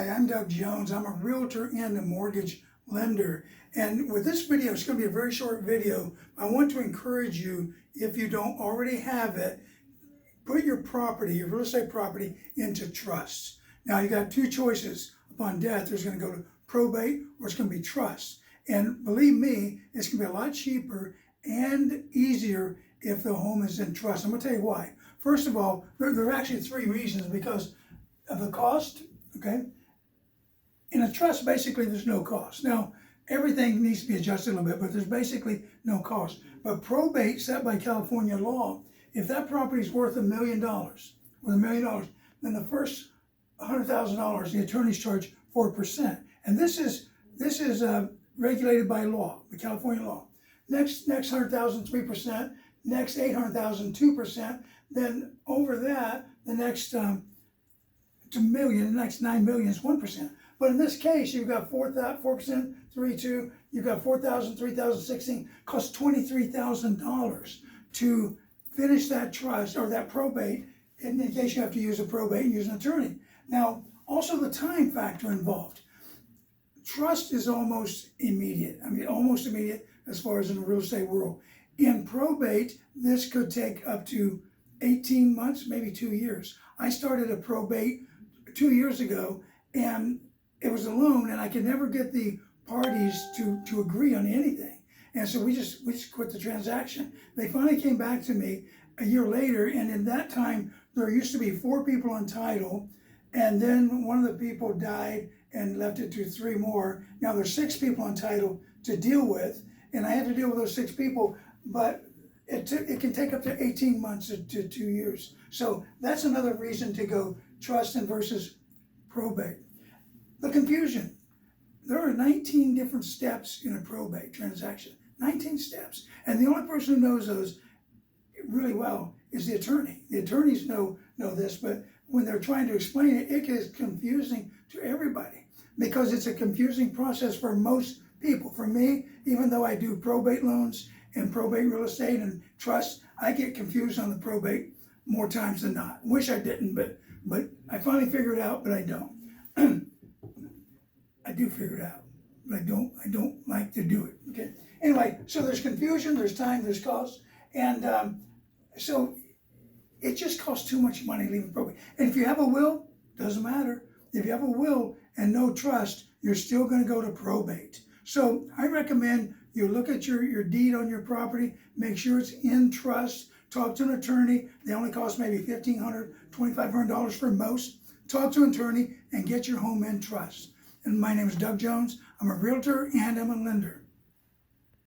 Hi, I'm Doug Jones. I'm a realtor and a mortgage lender. And with this video, it's going to be a very short video. I want to encourage you, if you don't already have it, put your property, your real estate property, into trust. Now, you got two choices. Upon death, there's going to go to probate or it's going to be trust. And believe me, it's going to be a lot cheaper and easier if the home is in trust. I'm going to tell you why. First of all, there are actually three reasons: because of the cost, okay? In a trust, basically, there's no cost. Now, everything needs to be adjusted a little bit, but there's basically no cost. But probate, set by California law, if that property is worth $1 million, then the first $100,000, the attorneys charge 4%. And this is regulated by law, the California law. Next 100,000, 3%. Next 800,000, 2%. Then over that, the next 2 million, the next 9 million is 1%. But in this case, you've got 4%, 3.2. You've got 4,000, 3,000, 16. Costs $23,000 to finish that trust or that probate, in case you have to use a probate and use an attorney. Now, also the time factor involved. Trust is almost immediate. I mean, almost immediate as far as in the real estate world. In probate, this could take up to 18 months, maybe 2 years. I started a probate 2 years ago, and it was a loan, and I could never get the parties to agree on anything. And so we just quit the transaction. They finally came back to me a year later, and in that time, there used to be 4 people on title, and then one of the people died and left it to 3 more. Now there's 6 people on title to deal with, and I had to deal with those 6 people, but it can take up to 18 months to 2 years. So that's another reason to go trust and versus probate. The confusion. There are 19 different steps in a probate transaction. 19 steps. And the only person who knows those really well is the attorney. The attorneys know this, but when they're trying to explain it, it is confusing to everybody because it's a confusing process for most people. For me, even though I do probate loans and probate real estate and trust, I get confused on the probate more times than not. Wish I didn't, but I finally figured it out, but I don't. I do figure it out, but I don't like to do it. Okay. Anyway, so there's confusion, there's time, there's cost, and so it just costs too much money leaving probate. And if you have a will, doesn't matter. If you have a will and no trust, you're still going to go to probate. So I recommend you look at your deed on your property, make sure it's in trust, talk to an attorney. They only cost maybe $1,500, $2,500 for most. Talk to an attorney and get your home in trust. And my name is Doug Jones. I'm a realtor and I'm a lender.